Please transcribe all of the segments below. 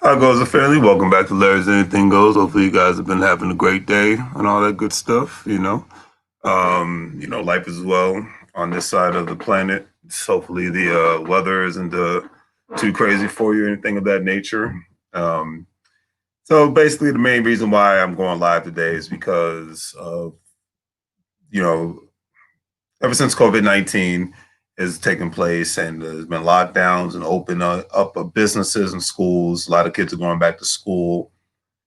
How goes it, family? Welcome back to Larry's Anything Goes. Hopefully, you guys have been having a great day and all that good stuff. Life as well on this side of the planet. Hopefully, the weather isn't too crazy for you or anything of that nature. Um, so, basically, the main reason why I'm going live today is because of you know, ever since COVID-19 has taken place and there's been lockdowns and open up of businesses and schools. A lot of kids are going back to school.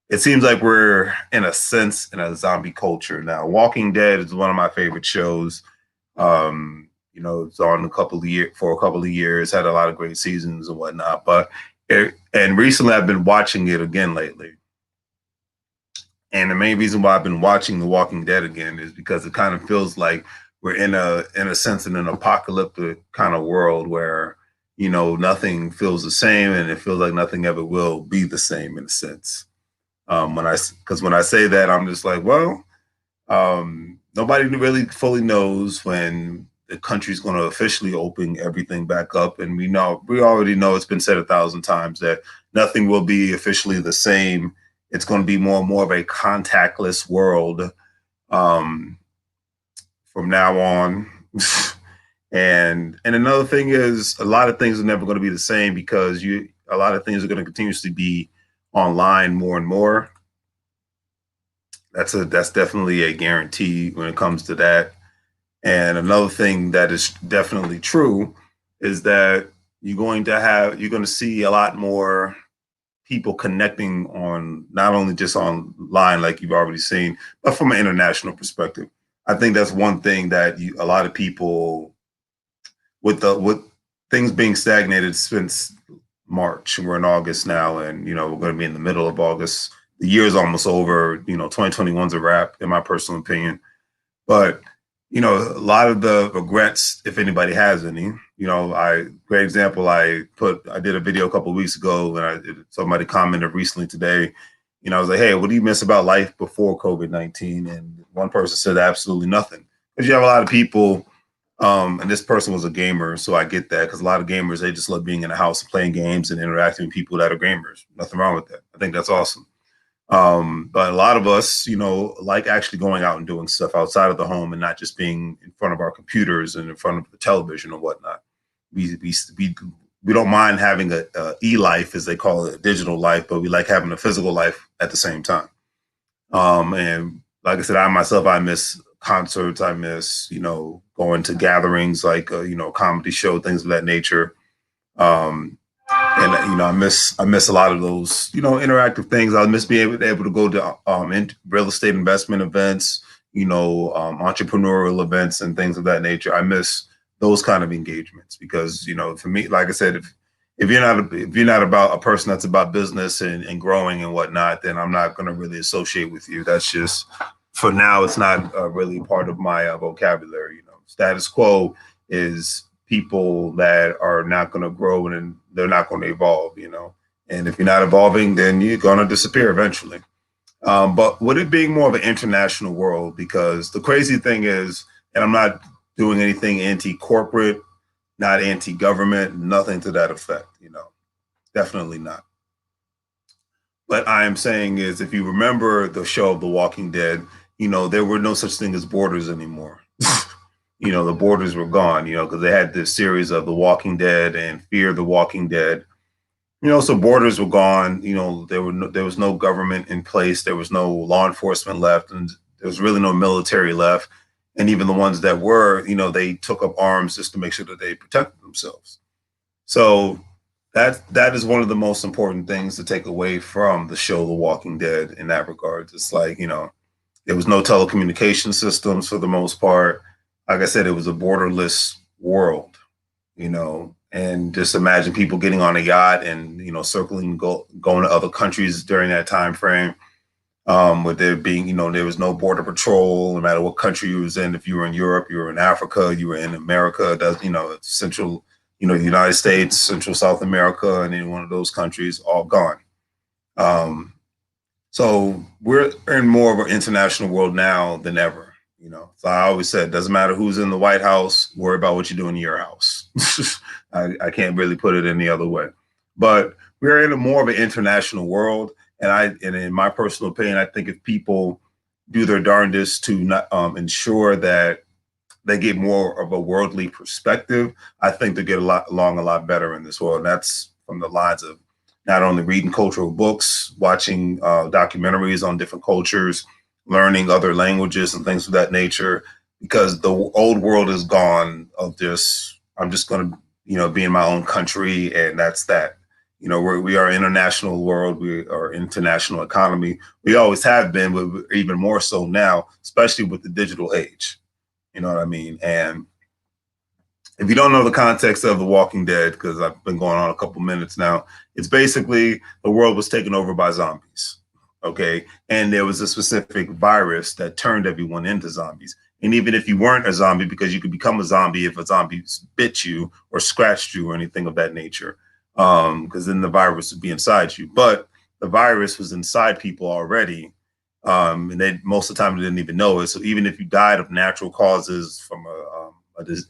It seems like we're in a sense in a zombie culture now. Walking Dead is one of my favorite shows. It's on for a couple of years, had a lot of great seasons and whatnot. And recently I've been watching it again lately. And the main reason why I've been watching The Walking Dead again is because it kind of feels like we're in a sense in an apocalyptic kind of world where nothing feels the same, and it feels like nothing ever will be the same in a sense. When I say that, I'm just like, well, nobody really fully knows when the country's going to officially open everything back up, and we already know it's been said 1,000 times that nothing will be officially the same. It's going to be more and more of a contactless world um, from now on. And another thing is, a lot of things are never going to be the same because a lot of things are going to continuously be online more and more. That's definitely a guarantee when it comes to that. And another thing that is definitely true is that you're going to see a lot more people connecting on not only just online like you've already seen, but from an international perspective. I think that's one thing that a lot of people with things being stagnated since March. We're in August now, and we're going to be in the middle of August. The year is almost over. 2021's a wrap, in my personal opinion. But a lot of the regrets, if anybody has any, great example. I did a video a couple of weeks ago, and somebody commented recently today. I was like, hey, what do you miss about life before COVID-19? And one person said absolutely nothing, because you have a lot of people. And this person was a gamer, so I get that, because a lot of gamers, they just love being in the house and playing games and interacting with people that are gamers. Nothing wrong with that. I think that's awesome. But a lot of us, like actually going out and doing stuff outside of the home and not just being in front of our computers and in front of the television or whatnot. We don't mind having a e-life, as they call it, a digital life, but we like having a physical life at the same time. And like I said, I miss concerts. I miss, going to gatherings like, comedy show, things of that nature. Um, and I miss a lot of those interactive things. I miss being able to go to real estate investment events, entrepreneurial events and things of that nature. I miss those kind of engagements because for me, like I said, if you're not about a person that's about business and growing and whatnot, then I'm not going to really associate with you. That's just, for now, it's not really part of my vocabulary. Status quo is people that are not going to grow and they're not going to evolve. And if you're not evolving, then you're going to disappear eventually. But with it being more of an international world, because the crazy thing is, and I'm not doing anything anti-corporate, not anti-government, nothing to that effect, definitely not. What I am saying is, if you remember the show of The Walking Dead, there were no such thing as borders anymore. The borders were gone, because they had this series of The Walking Dead and Fear the Walking Dead. So borders were gone. There was no government in place. There was no law enforcement left, and there was really no military left. And even the ones that were, they took up arms just to make sure that they protected themselves. So that is one of the most important things to take away from the show The Walking Dead in that regard. It's like, there was no telecommunication systems for the most part. Like I said, it was a borderless world, and just imagine people getting on a yacht and, circling, going to other countries during that time frame. With there being, there was no border patrol, no matter what country you was in. If you were in Europe, you were in Africa, you were in America, Central, the United States, Central South America, and any one of those countries, all gone. So we're in more of an international world now than ever. So I always said, doesn't matter who's in the White House, worry about what you do in your house. I can't really put it any other way. But we're in a more of an international world, and in my personal opinion, I think if people do their darndest to not ensure that they get more of a worldly perspective, I think they get along a lot better in this world. And that's from the lines of not only reading cultural books, watching documentaries on different cultures, learning other languages and things of that nature, because the old world is gone of just, I'm just going to, be in my own country and that's that. We are an international world. We are international economy. We always have been, but even more so now, especially with the digital age. You know what I mean? And if you don't know the context of The Walking Dead, because I've been going on a couple minutes now, it's basically the world was taken over by zombies. Okay. And there was a specific virus that turned everyone into zombies. And even if you weren't a zombie, because you could become a zombie if a zombie bit you or scratched you or anything of that nature, because then the virus would be inside you. But the virus was inside people already. And they most of the time they didn't even know it. So even if you died of natural causes from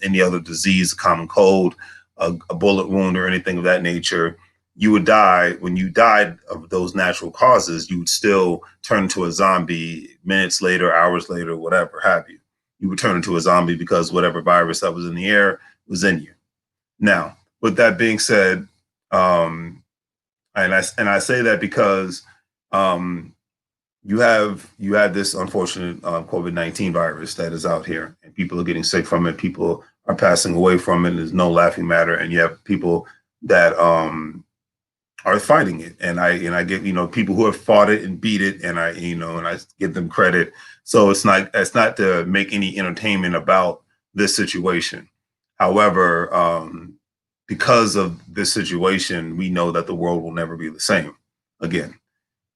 any other disease, a common cold, a bullet wound, or anything of that nature, you would die. When you died of those natural causes, you would still turn into a zombie minutes later, hours later, whatever have you. You would turn into a zombie because whatever virus that was in the air was in you. Now, with that being said, and I say that because you have this unfortunate COVID-19 virus that is out here, and people are getting sick from it. People are passing away from it. There's no laughing matter, and you have people that are fighting it. And I get people who have fought it and beat it, and I give them credit. So it's not to make any entertainment about this situation. However, because of this situation, we know that the world will never be the same again.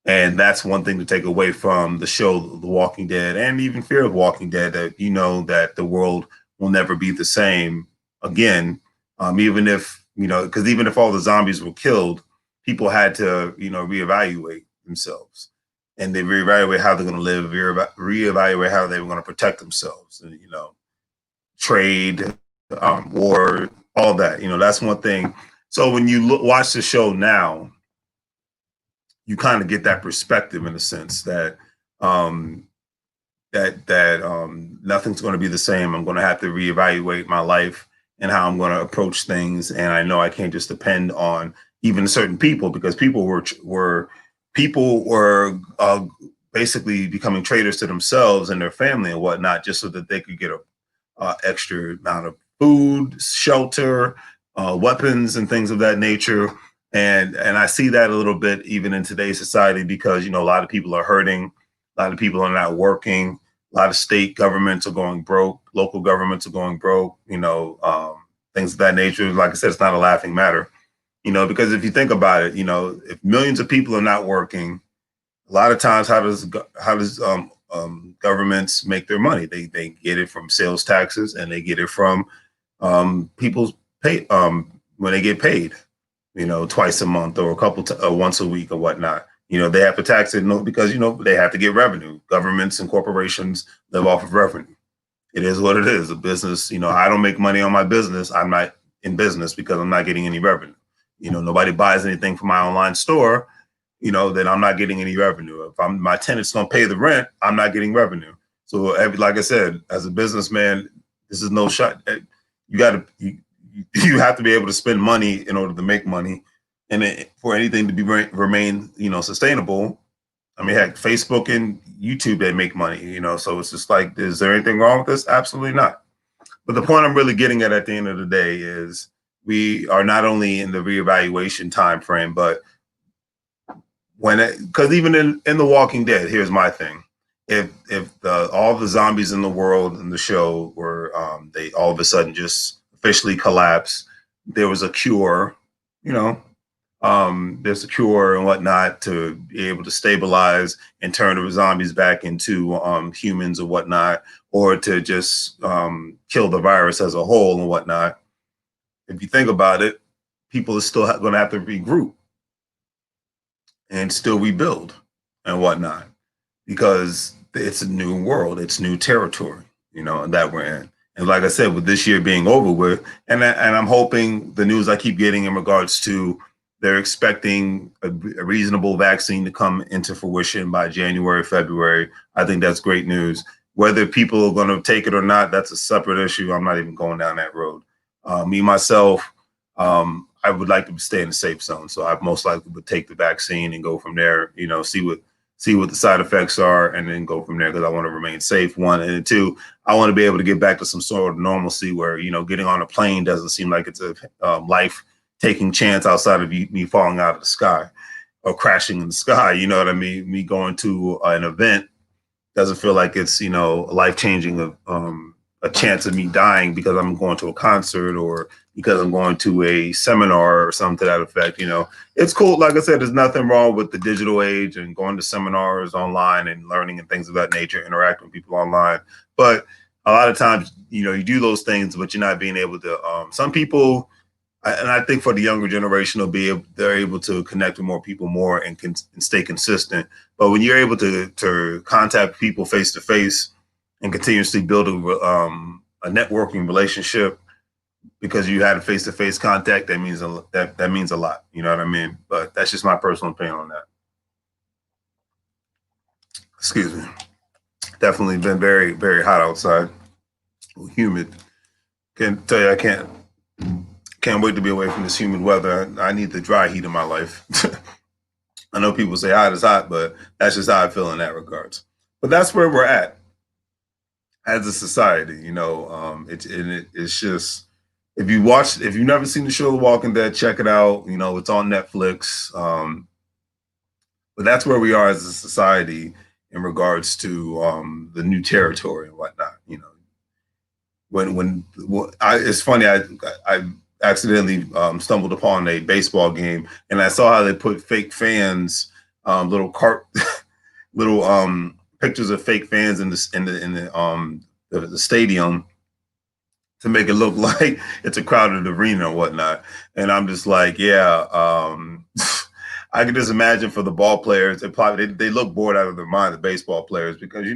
And that's one thing to take away from the show, The Walking Dead, and even Fear of Walking Dead, that that the world will never be the same again. Even if, because even if all the zombies were killed, people had to, reevaluate themselves. And they reevaluate how they're going to live, reevaluate how they were going to protect themselves, and, trade, war, all that. That's one thing. So when you watch the show now, you kind of get that perspective in a sense that nothing's going to be the same. I'm going to have to reevaluate my life and how I'm going to approach things, and I know I can't just depend on even certain people, because people were basically becoming traitors to themselves and their family and whatnot, just so that they could get a extra amount of food, shelter, weapons, and things of that nature. And I see that a little bit even in today's society, because, a lot of people are hurting. A lot of people are not working. A lot of state governments are going broke. Local governments are going broke, things of that nature. Like I said, it's not a laughing matter, because if you think about it, if millions of people are not working, a lot of times, how does governments make their money? They get it from sales taxes, and they get it from people's pay when they get paid. Twice a month or once a week or whatnot. They have to tax it because, they have to get revenue. Governments and corporations live off of revenue. It is what it is. A business, I don't make money on my business. I'm not in business because I'm not getting any revenue. Nobody buys anything from my online store, then I'm not getting any revenue. If my tenants don't pay the rent, I'm not getting revenue. So like I said, as a businessman, this is no shot. You have to be able to spend money in order to make money, and for anything to remain sustainable. I mean, heck, Facebook and YouTube, they make money, so it's just like, is there anything wrong with this? Absolutely not. But the point I'm really getting at the end of the day is we are not only in the reevaluation time frame, but because even in The Walking Dead, here's my thing. If all the zombies in the world in the show were they all of a sudden just officially collapse, there was a cure, there's a cure and whatnot to be able to stabilize and turn the zombies back into humans or whatnot, or to just kill the virus as a whole and whatnot. If you think about it, people are still going to have to regroup and still rebuild and whatnot, because it's a new world, it's new territory, that we're in. And like I said, with this year being over with, and I'm hoping the news I keep getting in regards to they're expecting a reasonable vaccine to come into fruition by January, February. I think that's great news. Whether people are going to take it or not, that's a separate issue. I'm not even going down that road. Me, myself, I would like to stay in the safe zone. So I most likely would take the vaccine and go from there, see what the side effects are and then go from there because I want to remain safe, one. And two, I want to be able to get back to some sort of normalcy where, getting on a plane doesn't seem like it's a life taking chance outside of me falling out of the sky or crashing in the sky. You know what I mean? Me going to an event doesn't feel like it's, life changing, a chance of me dying because I'm going to a concert or because I'm going to a seminar or something to that effect. It's cool. Like I said, there's nothing wrong with the digital age and going to seminars online and learning and things of that nature, interacting with people online. But a lot of times, you do those things, but you're not being able to, some people, and I think for the younger generation, they're able to connect with more people more and stay consistent. But when you're able to contact people face to face and continuously build a networking relationship because you had a face to face contact, that means that means a lot. You know what I mean? But that's just my personal opinion on that. Excuse me. Definitely been very, very hot outside. Humid. Can't tell you I can't wait to be away from this humid weather. I need the dry heat in my life. I know people say hot is hot, but that's just how I feel in that regards. But that's where we're at as a society. It's just if you've never seen the show The Walking Dead, check it out. It's on Netflix. But that's where we are as a society in regards to the new territory and whatnot. It's funny. I accidentally stumbled upon a baseball game and I saw how they put fake fans, little pictures of fake fans in the stadium to make it look like it's a crowded arena or whatnot. And I'm just like, yeah, I can just imagine for the ball players, they look bored out of their mind, the baseball players, because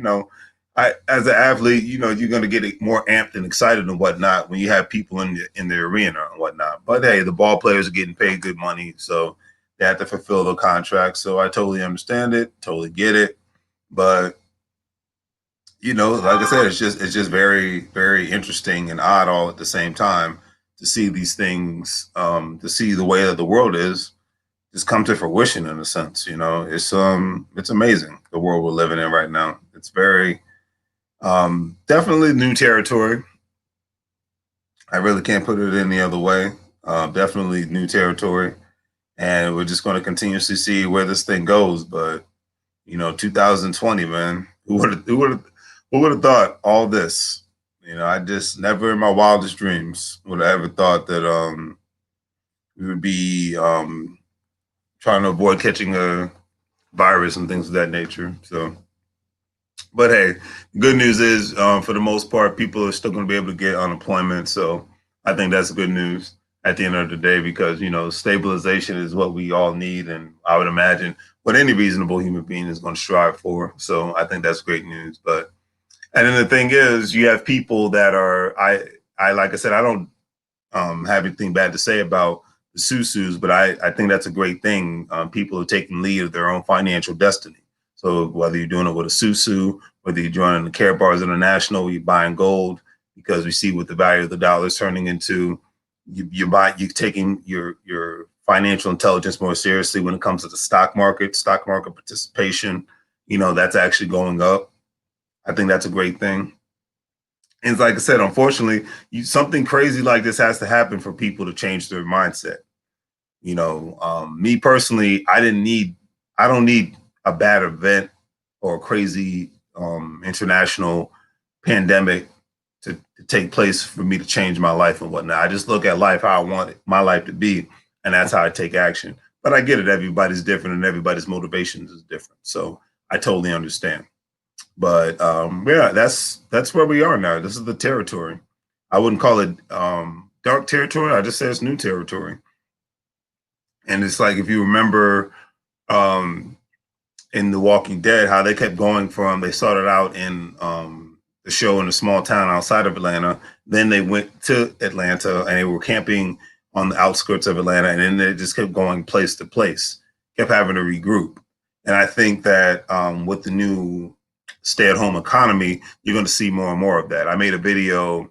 as an athlete, you're going to get more amped and excited and whatnot when you have people in the arena and whatnot. But hey, the ball players are getting paid good money, so they have to fulfill their contracts. So I totally understand it, totally get it. But like I said, it's just very, very interesting and odd all at the same time to see these things, to see the way that the world is just come to fruition in a sense. It's amazing the world we're living in right now. It's very definitely new territory. I really can't put it any other way. Definitely new territory. And we're just going to continuously see where this thing goes. But, 2020, man, who would have thought all this? I just never in my wildest dreams would have ever thought that we would be trying to avoid catching a virus and things of that nature. So, but hey, good news is for the most part, people are still going to be able to get unemployment. So I think that's good news at the end of the day because, stabilization is what we all need. And I would imagine what any reasonable human being is going to strive for. So I think that's great news. And then the thing is, you have people that are, I like I said, I don't have anything bad to say about the Susus, but I think that's a great thing. People are taking lead of their own financial destiny. So whether you're doing it with a Susu, whether you're joining the Care Bars International, you're buying gold because we see what the value of the dollar is turning into. You're taking your financial intelligence more seriously when it comes to the stock market participation. That's actually going up. I think that's a great thing. And like I said, unfortunately, something crazy like this has to happen for people to change their mindset. Me personally, I don't need a bad event or a crazy international pandemic to take place for me to change my life and whatnot. I just look at life how I want my life to be, and that's how I take action. But I get it. Everybody's different and everybody's motivations is different. So I totally understand. But yeah, that's where we are now. This is the territory. I wouldn't call it dark territory. I just say it's new territory. And it's like if you remember in The Walking Dead, how they kept going from they started out in the show in a small town outside of Atlanta. Then they went to Atlanta and they were camping on the outskirts of Atlanta, and then it just kept going place to place, kept having to regroup. And I think that with the new stay-at-home economy, you're going to see more and more of that. I made a video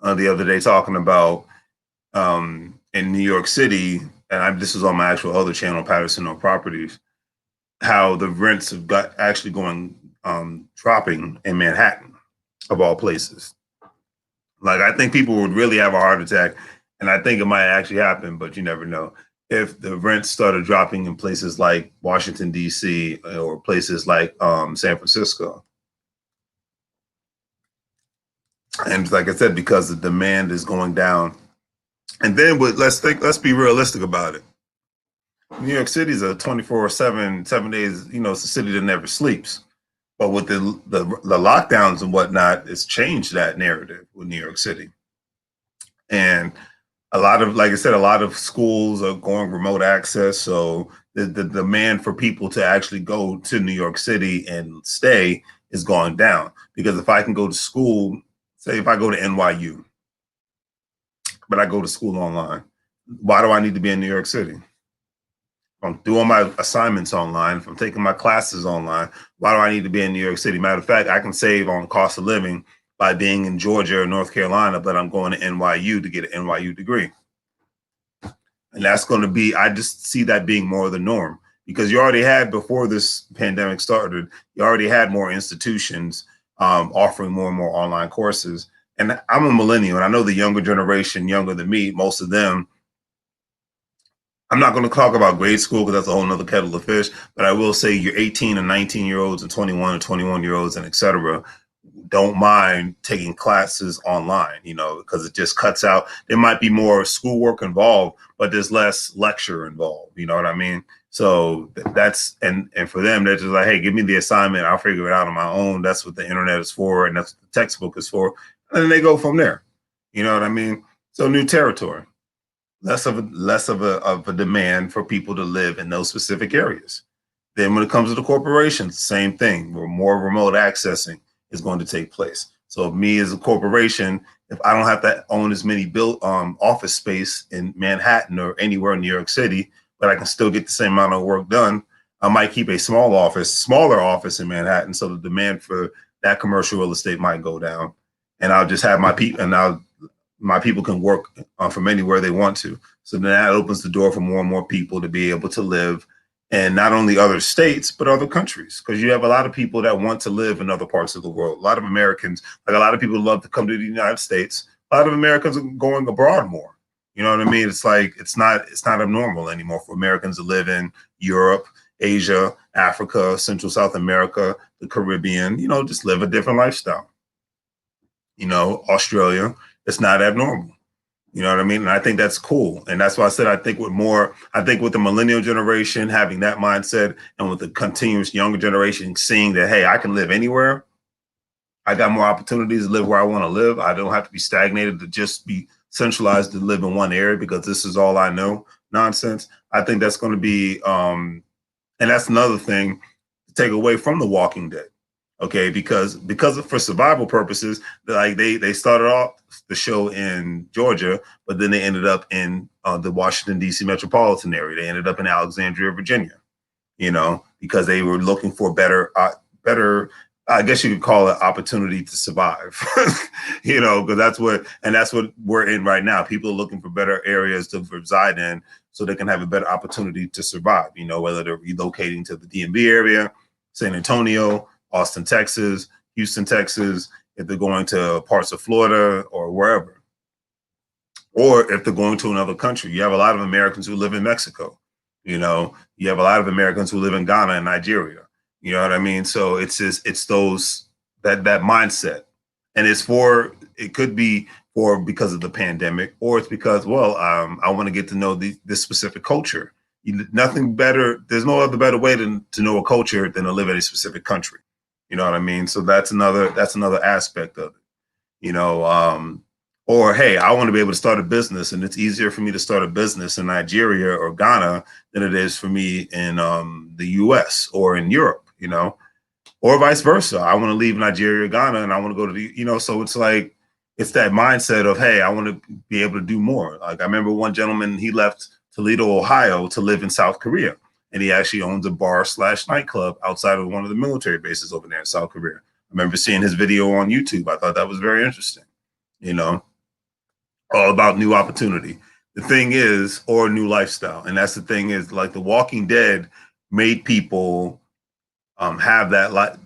the other day talking about in New York City, and this was on my actual other channel, Patterson on Properties, how the rents have got actually going dropping in Manhattan, of all places. Like, I think people would really have a heart attack, and I think it might actually happen, but you never know. If the rents started dropping in places like Washington, D.C., or places like San Francisco. And like I said, because the demand is going down. And then let's be realistic about it. New York City is a 24/7, 7 days, it's a city that never sleeps. But with the lockdowns and whatnot, it's changed that narrative with New York City. And like I said, a lot of schools are going remote access. So the demand for people to actually go to New York City and stay is going down. Because if I can go to school, say if I go to NYU, but I go to school online, why do I need to be in New York City? If I'm doing my assignments online, if I'm taking my classes online, why do I need to be in New York City? Matter of fact, I can save on cost of living by being in Georgia or North Carolina, but I'm going to NYU to get an NYU degree. And that's going to be, I just see that being more the norm, because you already had, before this pandemic started, you already had more institutions offering more and more online courses. And I'm a millennial, and I know the younger generation, younger than me, most of them, I'm not going to talk about grade school because that's a whole nother kettle of fish, but I will say your 18 and 19-year-olds and 21 and 21-year-olds and et cetera don't mind taking classes online, because it just cuts out. There might be more schoolwork involved, but there's less lecture involved. You know what I mean? So that's, and for them, they're just like, hey, give me the assignment. I'll figure it out on my own. That's what the internet is for. And that's what the textbook is for. And then they go from there. You know what I mean? So new territory, less of a demand for people to live in those specific areas. Then when it comes to the corporations, same thing. Where more remote accessing is going to take place. So if me as a corporation, if I don't have to own as many office space in Manhattan or anywhere in New York City, but I can still get the same amount of work done, I might keep a smaller office in Manhattan. So the demand for that commercial real estate might go down, and I'll just have my people, and my people can work from anywhere they want to. So then that opens the door for more and more people to be able to live in not only other states, but other countries. Because you have a lot of people that want to live in other parts of the world. A lot of Americans, like a lot of people love to come to the United States. A lot of Americans are going abroad more. You know what I mean? It's like, it's not abnormal anymore for Americans to live in Europe, Asia, Africa, Central South America, the Caribbean, just live a different lifestyle. Australia, it's not abnormal. You know what I mean? And I think that's cool. And that's why I said, I think with the millennial generation having that mindset, and with the continuous younger generation seeing that, hey, I can live anywhere. I got more opportunities to live where I want to live. I don't have to be stagnated to just be centralized to live in one area because this is all I know nonsense. I think that's going to be, and that's another thing to take away from The Walking Dead. Okay, because for survival purposes, like they started off the show in Georgia, but then they ended up in the Washington, D.C. metropolitan area. They ended up in Alexandria, Virginia, because they were looking for better, I guess you could call it, opportunity to survive, because that's what we're in right now. People are looking for better areas to reside in so they can have a better opportunity to survive, whether they're relocating to the DMV area, San Antonio, Austin, Texas, Houston, Texas, if they're going to parts of Florida or wherever, or if they're going to another country. You have a lot of Americans who live in Mexico. You have a lot of Americans who live in Ghana and Nigeria. You know what I mean? So it's those, that mindset. And it could be because of the pandemic, or it's because, I want to get to know this specific culture. Nothing better. There's no other better way to know a culture than to live in a specific country. You know what I mean? So that's another aspect of it, or, hey, I want to be able to start a business, and it's easier for me to start a business in Nigeria or Ghana than it is for me in the US or in Europe, or vice versa. I want to leave Nigeria or Ghana and I want to go to so it's like, it's that mindset of, hey, I want to be able to do more. Like I remember one gentleman, he left Toledo, Ohio to live in South Korea. And he actually owns a bar slash nightclub outside of one of the military bases over there in South Korea. I remember seeing his video on YouTube. I thought that was very interesting, you know, all about new opportunity. The thing is, or new lifestyle. And that's the thing is, like The Walking Dead made people have that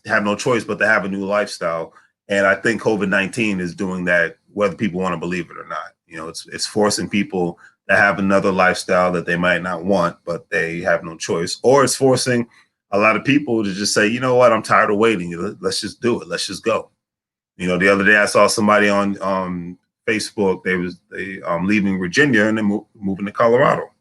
have no choice but to have a new lifestyle. And I think COVID-19 is doing that, whether people want to believe it or not. You know, it's forcing people to have another lifestyle that they might not want, but they have no choice. Or it's forcing a lot of people to just say, you know what, I'm tired of waiting. Let's just do it. Let's just go. You know, the other day I saw somebody on Facebook. They leaving Virginia and then moving to Colorado.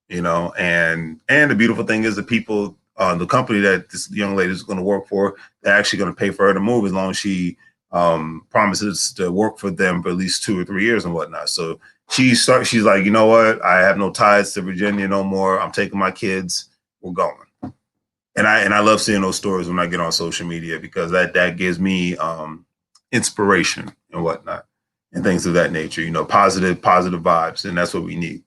You know, and the beautiful thing is the people, the company that this young lady is going to work for, they're actually going to pay for her to move as long as she promises to work for them for at least 2 or 3 years and whatnot. So she's like, you know what? I have no ties to Virginia no more. I'm taking my kids. We're going. And I love seeing those stories when I get on social media, because that gives me inspiration and whatnot and things of that nature. You know, positive vibes, and that's what we need.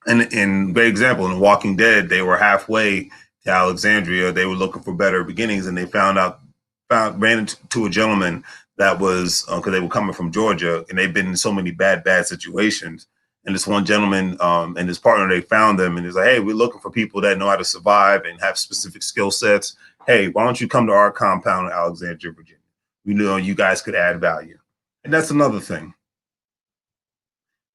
And in great example, in The Walking Dead, they were halfway to Alexandria. They were looking for better beginnings, and they ran into a gentleman that was, because they were coming from Georgia, and they've been in so many bad situations. And this one gentleman and his partner, they found them, and he's like, hey, we're looking for people that know how to survive and have specific skill sets. Hey, why don't you come to our compound in Alexandria, Virginia? We know you guys could add value. And that's another thing.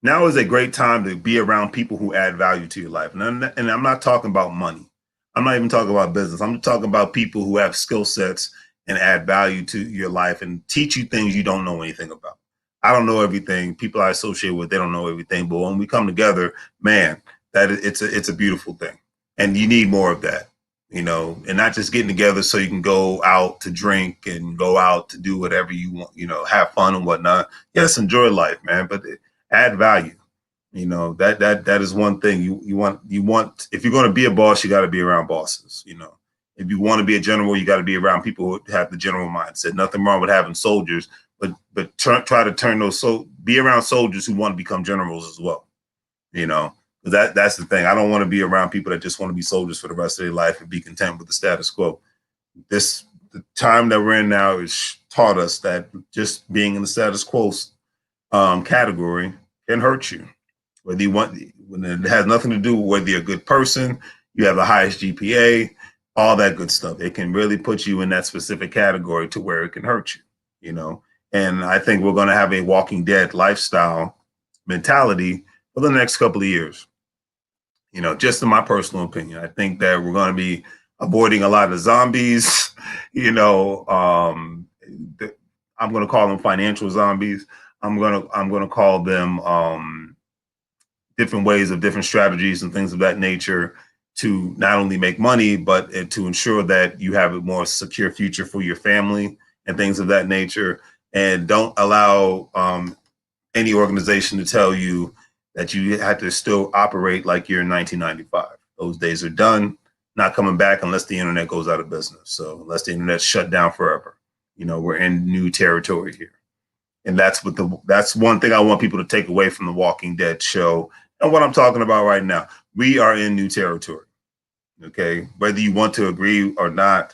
Now is a great time to be around people who add value to your life. And I'm not talking about money. I'm not even talking about business. I'm talking about people who have skill sets and add value to your life and teach you things you don't know anything about. I don't know everything. People I associate with, they don't know everything. But when we come together, man, it's a beautiful thing. And you need more of that, you know, and not just getting together so you can go out to drink and go out to do whatever you want, you know, have fun and whatnot. Yes, enjoy life, man, but add value. You know, that is one thing you want. If you're going to be a boss, you got to be around bosses. You know, if you want to be a general, you got to be around people who have the general mindset. Nothing wrong with having soldiers, but try to turn those, be around soldiers who want to become generals as well. You know, that's the thing. I don't want to be around people that just want to be soldiers for the rest of their life and be content with the status quo. The time that we're in now has taught us that just being in the status quo category can hurt you. Whether you want, when it has nothing to do with whether you're a good person, you have the highest GPA, all that good stuff. It can really put you in that specific category to where it can hurt you, you know. And I think we're going to have a Walking Dead lifestyle mentality for the next couple of years. You know, just in my personal opinion, I think that we're going to be avoiding a lot of zombies. You know, I'm going to call them financial zombies. I'm gonna call them different ways of different strategies and things of that nature to not only make money, but to ensure that you have a more secure future for your family and things of that nature. And don't allow any organization to tell you that you have to still operate like you're in 1995. Those days are done, not coming back unless the internet goes out of business. So unless the internet's shut down forever, you know, we're in new territory here. And that's one thing I want people to take away from the Walking Dead show and what I'm talking about right now. We are in new territory. Okay, whether you want to agree or not,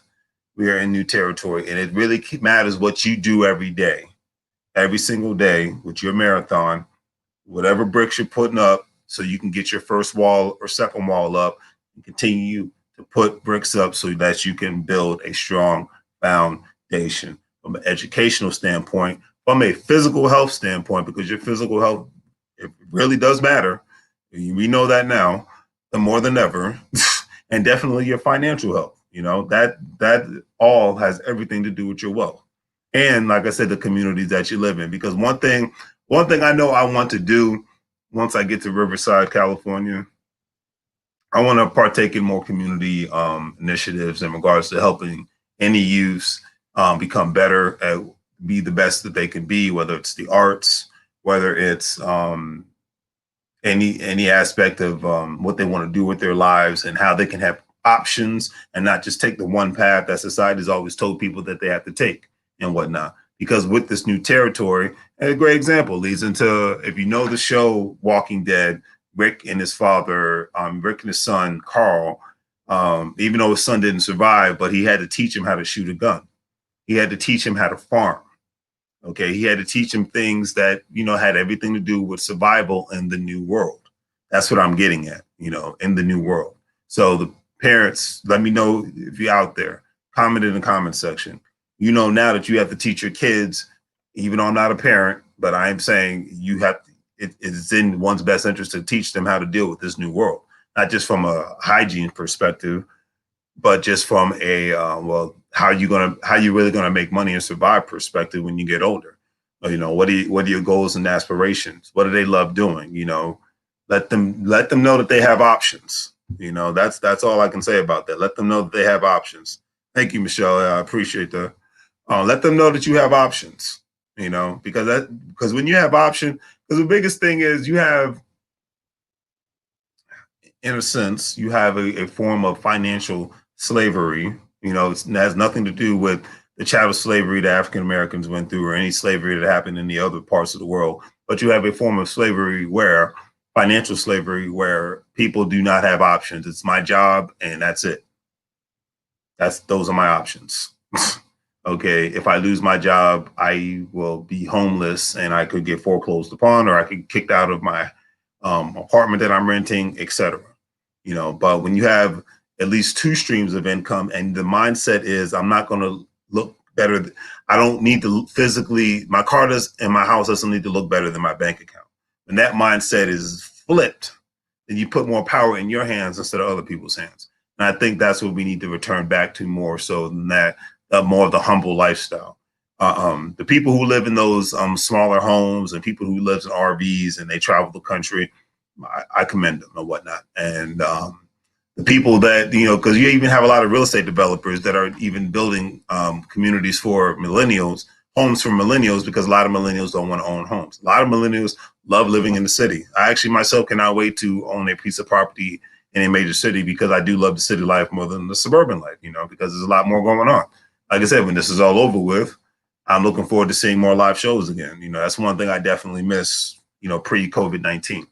we are in new territory, and it really matters what you do every day, every single day with your marathon, whatever bricks you're putting up, so you can get your first wall or second wall up, and continue to put bricks up so that you can build a strong foundation from an educational standpoint, from a physical health standpoint, because your physical health, it really does matter. We know that now, more than ever, and definitely your financial health. You know, that all has everything to do with your wealth. And like I said, the communities that you live in. Because one thing I know I want to do once I get to Riverside, California, I want to partake in more community initiatives in regards to helping any youth become better, be the best that they can be, whether it's the arts, whether it's any aspect of what they want to do with their lives and how they can have options and not just take the one path that society has always told people that they have to take and whatnot. because with this new territory, and a great example leads into, if you know the show Walking Dead, Rick and his father, Rick and his son Carl, even though his son didn't survive, but he had to teach him how to shoot a gun. He had to teach him how to farm. Okay, he had to teach him things that, had everything to do with survival in the new world. That's what I'm getting at, in the new world. So the parents, let me know if you're out there. Comment in the comment section. Now that you have to teach your kids, even though I'm not a parent, but I am saying it's in one's best interest to teach them how to deal with this new world, not just from a hygiene perspective, but just from a how you really gonna make money and survive perspective when you get older. What are your goals and aspirations? What do they love doing? Let them know that they have options. That's all I can say about that. Let them know that they have options. Thank you, Michelle. I appreciate that. Let them know that you have options. Because when you have options, because the biggest thing is you have, in a sense, you have a form of financial slavery. It has nothing to do with the chattel slavery that African Americans went through or any slavery that happened in the other parts of the world. But you have a form of slavery financial slavery, where people do not have options. It's my job and that's it. Those are my options. Okay, if I lose my job, I will be homeless and I could get foreclosed upon, or I could get kicked out of my apartment that I'm renting, etc. But when you have at least two streams of income and the mindset is, I'm not going to look better. I don't need to physically, my car does and my house doesn't need to look better than my bank account. When that mindset is flipped, then you put more power in your hands instead of other people's hands. And I think that's what we need to return back to more so than that, more of the humble lifestyle. The people who live in those smaller homes and people who live in RVs and they travel the country, I commend them and whatnot. And the people that, because you even have a lot of real estate developers that are even building communities for millennials, homes for millennials, because a lot of millennials don't want to own homes. A lot of millennials love living in the city. I actually myself cannot wait to own a piece of property in a major city, because I do love the city life more than the suburban life, because there's a lot more going on. Like I said, when this is all over with, I'm looking forward to seeing more live shows again. That's one thing I definitely miss, pre-COVID-19,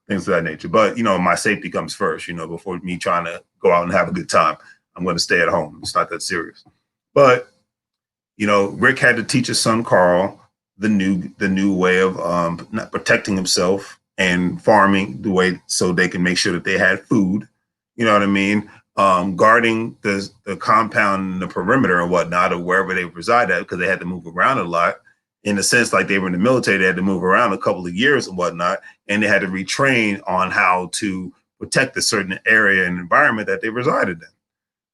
things of that nature. But, my safety comes first, before me trying to go out and have a good time. I'm going to stay at home. It's not that serious. But, Rick had to teach his son, Carl, the new way of not protecting himself and farming the way so they can make sure that they had food. You know what I mean? Guarding the compound and the perimeter and whatnot, or wherever they reside at, because they had to move around a lot. In a sense, like they were in the military, they had to move around a couple of years and whatnot, and they had to retrain on how to protect a certain area and environment that they resided in.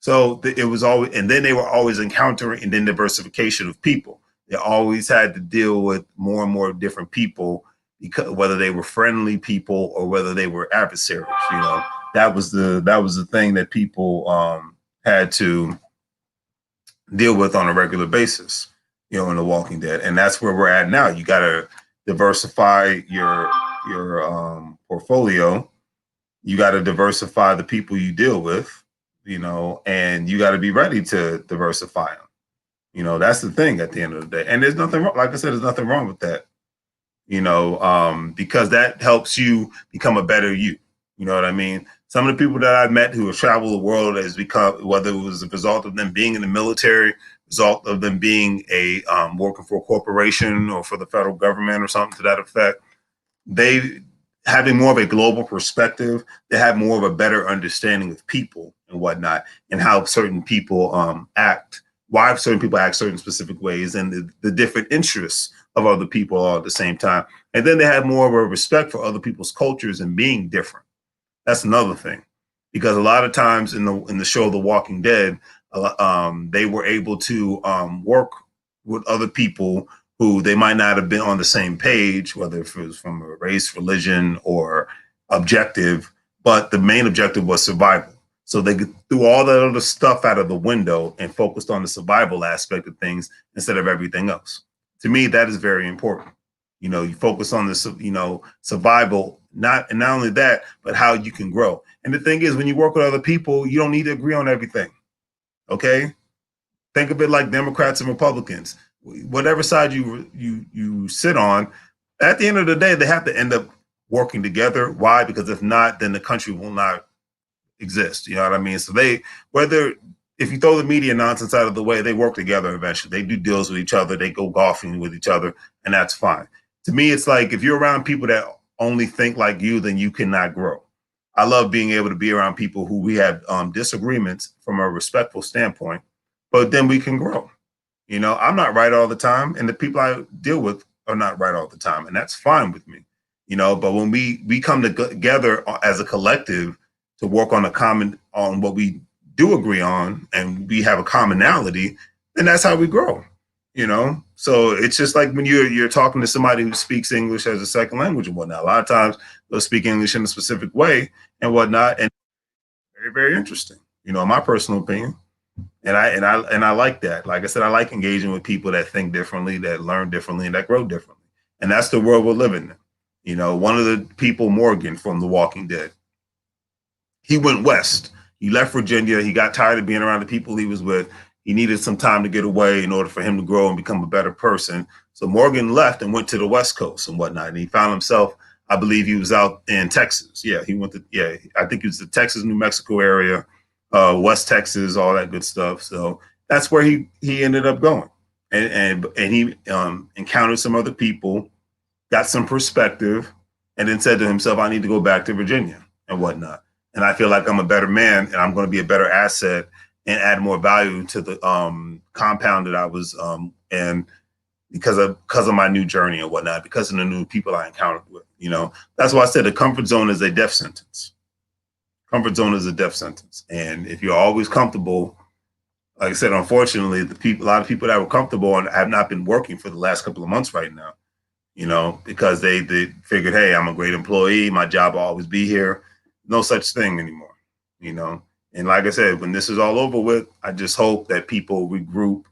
So it was always, and then they were always encountering, and then diversification of people. They always had to deal with more and more different people, because whether they were friendly people or whether they were adversaries, that was the thing that people had to deal with on a regular basis, in The Walking Dead. And that's where we're at now. You got to diversify your portfolio. You got to diversify the people you deal with, and you got to be ready to diversify them. That's the thing at the end of the day. And there's nothing wrong. Like I said, there's nothing wrong with that, because that helps you become a better you. You know what I mean? Some of the people that I've met who have traveled the world has become, whether it was a result of them being in the military, result of them being working for a corporation or for the federal government or something to that effect, they having more of a global perspective, they have more of a better understanding of people and whatnot, and how certain people act, why certain people act certain specific ways, and the different interests of other people all at the same time. And then they have more of a respect for other people's cultures and being different. That's another thing, because a lot of times in the show The Walking Dead, they were able to work with other people who they might not have been on the same page, whether it was from a race, religion, or objective, but the main objective was survival. So they threw all that other stuff out of the window and focused on the survival aspect of things instead of everything else. To me, that is very important. You focus on the, survival, not only that, but how you can grow. And the thing is, when you work with other people, you don't need to agree on everything. Okay. Think of it like Democrats and Republicans. whatever side you sit on, at the end of the day, they have to end up working together. Why? Because if not, then the country will not exist. You know what I mean? So they, whether, if you throw the media nonsense out of the way, they work together eventually. They do deals with each other. They go golfing with each other, and that's fine. To me, it's like if you're around people that only think like you, then you cannot grow. I love being able to be around people who we have disagreements from a respectful standpoint, but then we can grow. You know, I'm not right all the time, and the people I deal with are not right all the time, and that's fine with me. You know, but when we come together as a collective to work on a common on what we do agree on, and we have a commonality, then that's how we grow. You know, so it's just like when you're talking to somebody who speaks English as a second language and whatnot. A lot of times they'll speak English in a specific way and whatnot, and very very interesting. You know, in my personal opinion. And I like that. Like I said, I like engaging with people that think differently, that learn differently, and that grow differently. And that's the world we're living in. You know, one of the people, Morgan from The Walking Dead, he went west. He left Virginia. He got tired of being around the people he was with. He needed some time to get away in order for him to grow and become a better person. So Morgan left and went to the West Coast and whatnot. And he found himself, I believe he was out in Texas. Yeah, he went to, yeah, I think it was the Texas, New Mexico area, West Texas, all that good stuff. So that's where he ended up going. And he encountered some other people, got some perspective, and then said to himself, I need to go back to Virginia and whatnot. And I feel like I'm a better man and I'm going to be a better asset and add more value to the compound that I was in because of my new journey and whatnot, because of the new people I encountered with. You know, that's why I said the comfort zone is a death sentence. Comfort zone is a death sentence. And if you're always comfortable, like I said, unfortunately, a lot of people that were comfortable and have not been working for the last couple of months right now, you know, because they figured, hey, I'm a great employee. My job will always be here. No such thing anymore, you know. And like I said, when this is all over with, I just hope that people regroup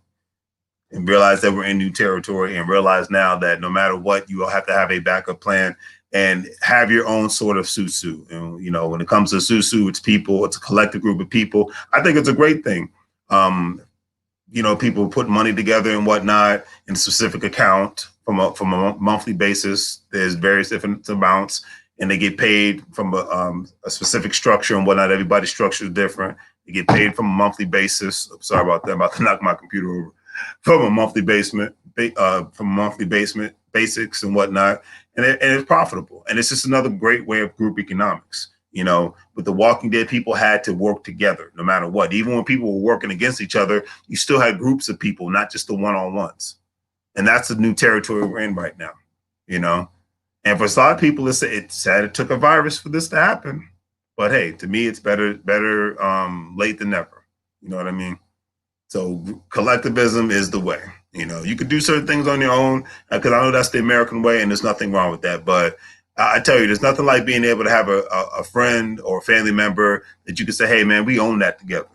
and realize that we're in new territory and realize now that no matter what, you will have to have a backup plan and have your own sort of susu. And, you know, when it comes to susu, it's people, it's a collective group of people. I think it's a great thing. You know, people put money together and whatnot in a specific account from a monthly basis. There's various different amounts, and they get paid from a specific structure and whatnot. Everybody's structure is different. They get paid from a monthly basis. Sorry about that. I'm about to knock my computer over. From a monthly basement basics and whatnot, and it's profitable. And it's just another great way of group economics. You know, with The Walking Dead, people had to work together no matter what. Even when people were working against each other, you still had groups of people, not just the one-on-ones. And that's the new territory we're in right now, you know. And for a lot of people, it's sad it took a virus for this to happen. But hey, to me, it's better late than never. You know what I mean? So collectivism is the way. You know, you could do certain things on your own because I know that's the American way, and there's nothing wrong with that. But I tell you, there's nothing like being able to have a friend or a family member that you can say, "Hey, man, we own that together.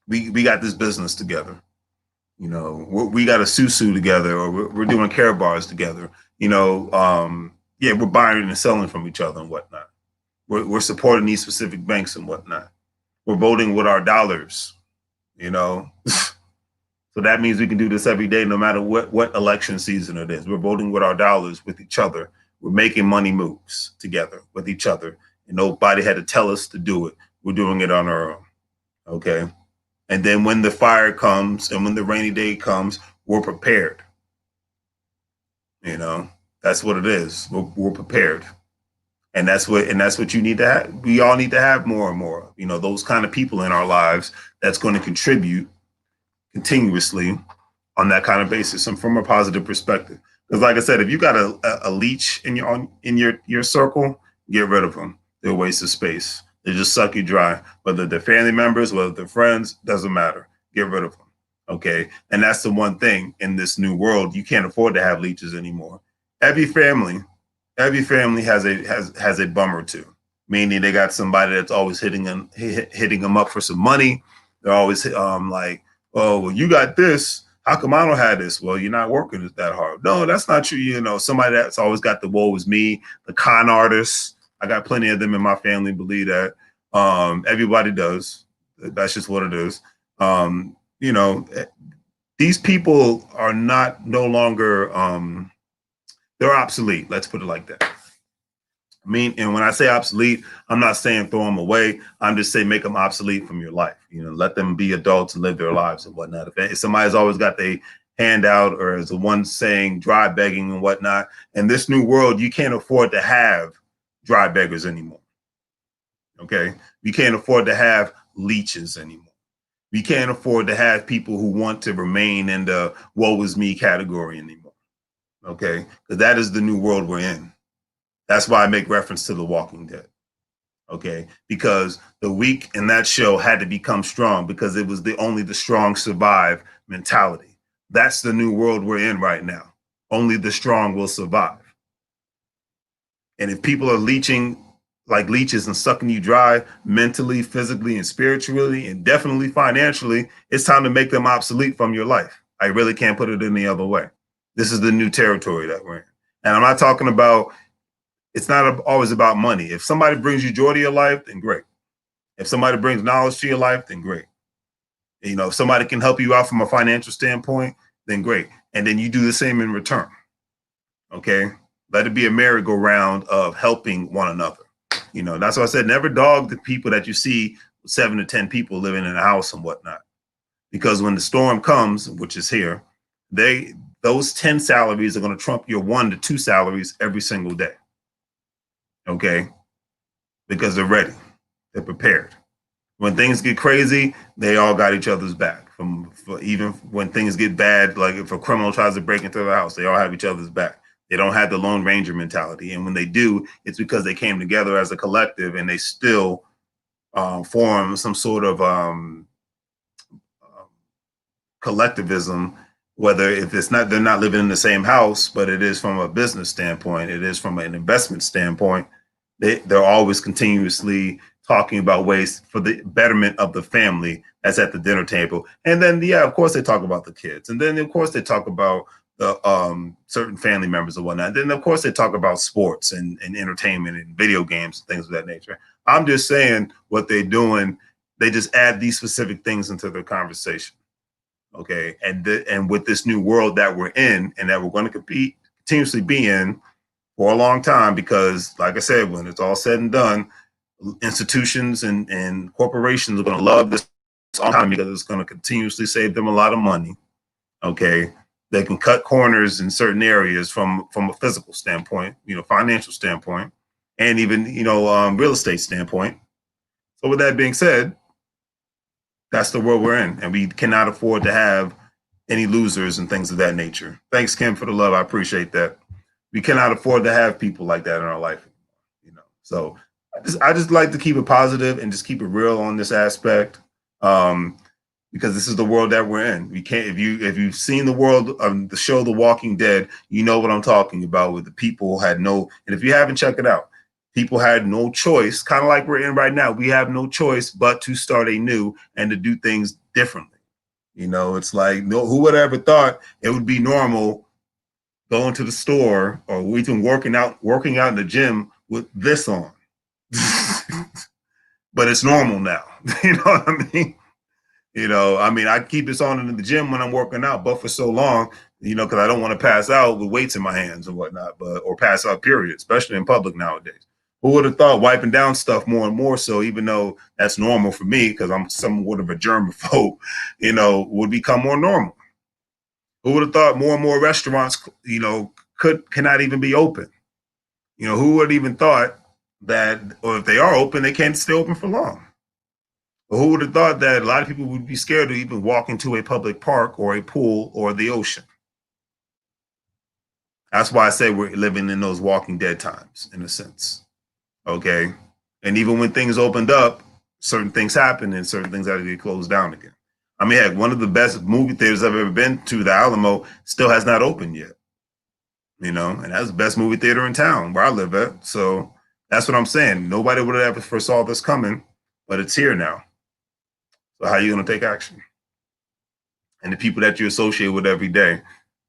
We got this business together. You know, we got a susu together, or we're doing care bars together. You know, yeah, we're buying and selling from each other and whatnot. We're supporting these specific banks and whatnot. We're voting with our dollars. You know." So that means we can do this every day, no matter what election season it is. We're voting with our dollars with each other. We're making money moves together with each other. And nobody had to tell us to do it. We're doing it on our own. Okay. And then when the fire comes and when the rainy day comes, we're prepared. You know, that's what it is. We're prepared. And that's what you need to have. We all need to have more and more, you know, those kind of people in our lives that's going to contribute continuously on that kind of basis and from a positive perspective. Because like I said, if you got a leech in your circle, get rid of them. They're a waste of space. They just suck you dry. Whether they're family members, whether they're friends, doesn't matter. Get rid of them. Okay. And that's the one thing in this new world. You can't afford to have leeches anymore. Every family, every family has a bum or two. Meaning they got somebody that's always hitting them up for some money. They're always like, oh, well, you got this. How come I don't have this? Well, you're not working that hard. No, that's not true. You know, somebody that's always got the woe is me, the con artists. I got plenty of them in my family, believe that. Everybody does. That's just what it is. You know, these people are no longer they're obsolete. Let's put it like that. I mean, and when I say obsolete, I'm not saying throw them away. I'm just saying make them obsolete from your life. You know, let them be adults and live their lives and whatnot. If somebody's always got their hand out, or as the one saying, dry begging and whatnot, in this new world, you can't afford to have dry beggars anymore. Okay, you can't afford to have leeches anymore. We can't afford to have people who want to remain in the woe is me category anymore. Okay, because that is the new world we're in. That's why I make reference to The Walking Dead. Okay, because the weak in that show had to become strong because it was only the strong survive mentality. That's the new world we're in right now. Only the strong will survive. And if people are leeching like leeches and sucking you dry mentally, physically, and spiritually, and definitely financially, it's time to make them obsolete from your life. I really can't put it any other way. This is the new territory that we're in. And I'm not talking about, it's not always about money. If somebody brings you joy to your life, then great. If somebody brings knowledge to your life, then great. You know, if somebody can help you out from a financial standpoint, then great. And then you do the same in return. Okay. Let it be a merry-go-round of helping one another. You know, that's why I said never dog the people that you see 7 to 10 people living in a house and whatnot. Because when the storm comes, which is here, those 10 salaries are going to trump your 1 to 2 salaries every single day. Okay. Because they're ready. They're prepared. When things get crazy, they all got each other's back. Even when things get bad, like if a criminal tries to break into the house, they all have each other's back. They don't have the Lone Ranger mentality. And when they do, it's because they came together as a collective and they still form some sort of collectivism, whether if it's not, they're not living in the same house, but it is from a business standpoint, it is from an investment standpoint. They're always continuously talking about ways for the betterment of the family that's at the dinner table. And then, yeah, of course, they talk about the kids. And then, of course, they talk about the certain family members and whatnot. Then, of course, they talk about sports and entertainment and video games and things of that nature. I'm just saying what they're doing. They just add these specific things into their conversation. Okay. And with this new world that we're in and that we're going to continuously be in for a long time, because like I said, when it's all said and done, institutions and corporations are going to love this time because it's going to continuously save them a lot of money. Okay. They can cut corners in certain areas from a physical standpoint, you know, financial standpoint, and even, you know, real estate standpoint. So with that being said, that's the world we're in, and we cannot afford to have any losers and things of that nature. Thanks, Kim, for the love. I appreciate that. We cannot afford to have people like that in our life, you know. So I just like to keep it positive and just keep it real on this aspect, because this is the world that we're in. We can't, if you've seen the world of the show The Walking Dead, you know what I'm talking about. With the people had no, and if you haven't, check it out. People had no choice, kind of like we're in right now. We have no choice but to start anew and to do things differently. You know, it's like, no, who would have ever thought it would be normal going to the store or even working out in the gym with this on. But it's normal now. You know what I mean? You know, I mean, I keep this on in the gym when I'm working out, but for so long, you know, because I don't want to pass out with weights in my hands and whatnot, or pass out, period, especially in public nowadays. Who would have thought wiping down stuff more and more so, even though that's normal for me because I'm somewhat of a germaphobe, you know, would become more normal. Who would have thought more and more restaurants, you know, cannot even be open? You know, who would have even thought that, or if they are open, they can't stay open for long? Or who would have thought that a lot of people would be scared to even walk into a public park or a pool or the ocean? That's why I say we're living in those Walking Dead times, in a sense. Okay. And even when things opened up, certain things happened and certain things had to get closed down again. I mean, heck, one of the best movie theaters I've ever been to, the Alamo, still has not opened yet. You know, and that's the best movie theater in town where I live at. So that's what I'm saying. Nobody would have ever foresaw this coming, but it's here now. So how are you going to take action? And the people that you associate with every day,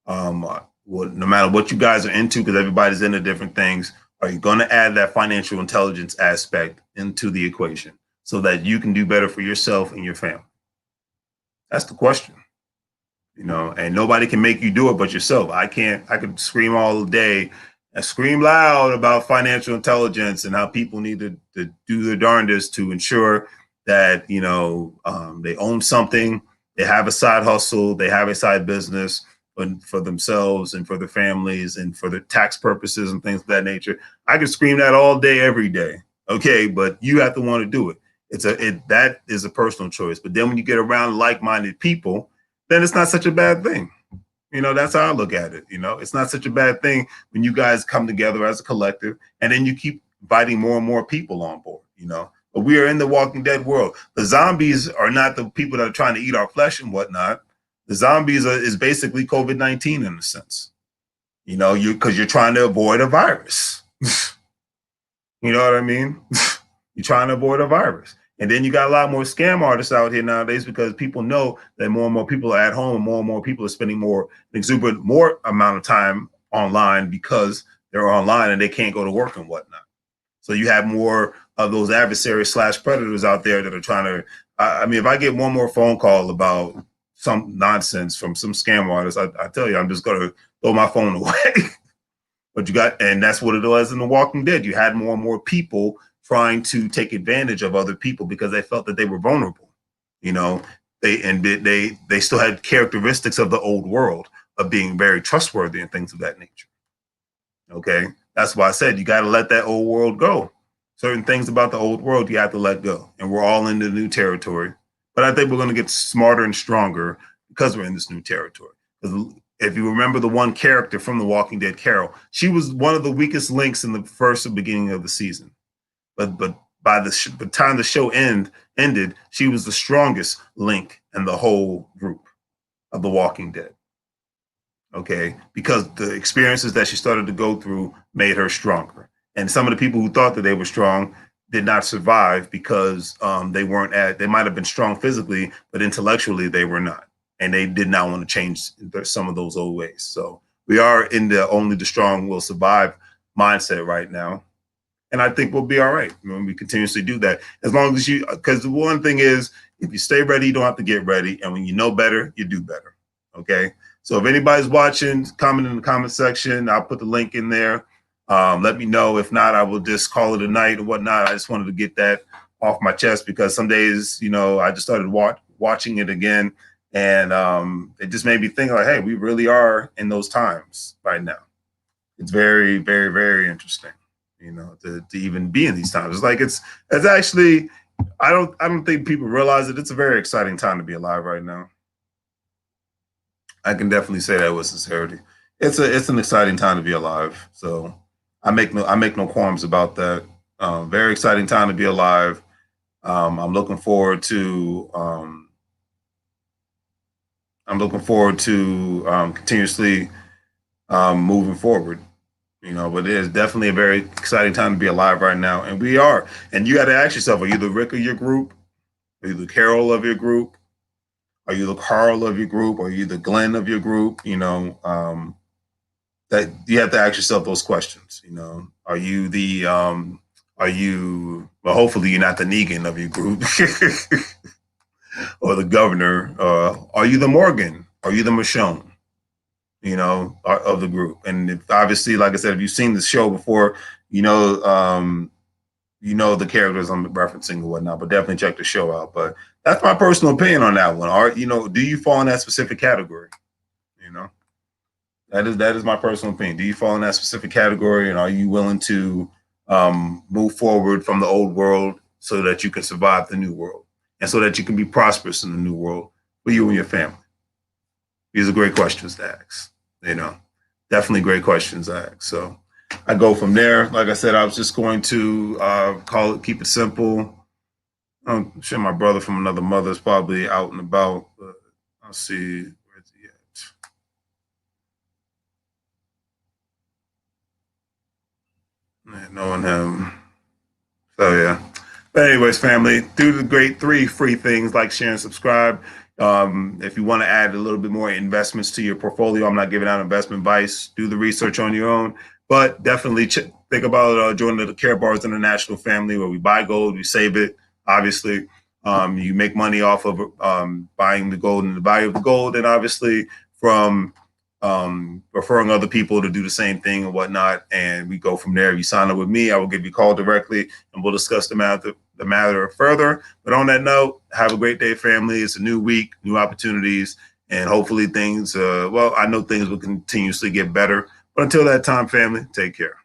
no matter what you guys are into, because everybody's into different things, are you going to add that financial intelligence aspect into the equation so that you can do better for yourself and your family? That's the question. and nobody can make you do it but yourself. I can't. I could scream all day and scream loud about financial intelligence and how people need to do their darndest to ensure that they own something, they have a side hustle, they have a side business for themselves and for their families and for their tax purposes and things of that nature. I could scream that all day, every day. Okay, but you have to want to do it. That is a personal choice. But then when you get around like-minded people, then it's not such a bad thing. That's how I look at it. It's not such a bad thing when you guys come together as a collective and then you keep inviting more and more people on board. But we are in the Walking Dead world. The zombies are not the people that are trying to eat our flesh and whatnot. The zombies is basically COVID-19 in a sense, because you're trying to avoid a virus. You know what I mean? You're trying to avoid a virus. And then you got a lot more scam artists out here nowadays because people know that more and more people are at home and more people are spending more amount of time online because they're online and they can't go to work and whatnot. So you have more of those adversaries / predators out there that are trying to, if I get one more phone call about some nonsense from some scam artist, I tell you, I'm just going to throw my phone away. But and that's what it was in The Walking Dead. You had more and more people trying to take advantage of other people because they felt that they were vulnerable. They still had characteristics of the old world of being very trustworthy and things of that nature. Okay, that's why I said you got to let that old world go. Certain things about the old world you have to let go, and we're all in the new territory. But I think we're going to get smarter and stronger because we're in this new territory. If you remember the one character from The Walking Dead, Carol, she was one of the weakest links in the beginning of the season. But by the time the show ended, she was the strongest link in the whole group of The Walking Dead. Okay, because the experiences that she started to go through made her stronger. And some of the people who thought that they were strong did not survive because they might have been strong physically, but intellectually they were not. And they did not want to change some of those old ways. So we are in the only the strong will survive mindset right now. And I think we'll be all right when we continuously do that. As long as because the one thing is, if you stay ready, you don't have to get ready. And when you know better, you do better. Okay. So if anybody's watching, comment in the comment section. I'll put the link in there. Let me know. If not, I will just call it a night or whatnot. I just wanted to get that off my chest because some days, I just started watching it again. And it just made me think like, hey, we really are in those times right now. It's very, very, very interesting. To even be in these times. It's like it's actually, I don't think people realize it. It's a very exciting time to be alive right now. I can definitely say that with sincerity. It's an exciting time to be alive. So I make no qualms about that. Very exciting time to be alive. I'm looking forward to continuously moving forward. But it is definitely a very exciting time to be alive right now. And we are. And you got to ask yourself, are you the Rick of your group? Are you the Carol of your group? Are you the Carl of your group? Are you the Glenn of your group? That you have to ask yourself those questions. Are you well, hopefully you're not the Negan of your group or the governor. Are you the Morgan? Are you the Michonne? Of the group. And obviously, like I said, if you've seen the show before, the characters I'm referencing or whatnot, but definitely check the show out. But that's my personal opinion on that one. Do you fall in that specific category? That is my personal opinion. Do you fall in that specific category, and are you willing to move forward from the old world so that you can survive the new world and so that you can be prosperous in the new world for you and your family? These are great questions to ask, definitely great questions to ask. So I go from there. Like I said, I was just going to keep it simple. I'm sure my brother from another mother is probably out and about, but I'll see. Where's he at? Knowing him. So yeah. But anyways, family, do the great 3 free things like, share, and subscribe. If you want to add a little bit more investments to your portfolio, I'm not giving out investment advice. Do the research on your own, but definitely think about joining the Care Bars International family, where we buy gold, we save it, obviously, You make money off of buying the gold and the value of the gold, and obviously from referring other people to do the same thing and whatnot. And we go from there. If you sign up with me, I will give you a call directly and we'll discuss the matter further. But on that note, have a great day, family. It's a new week, new opportunities, and hopefully things, I know things will continuously get better. But until that time, family, take care.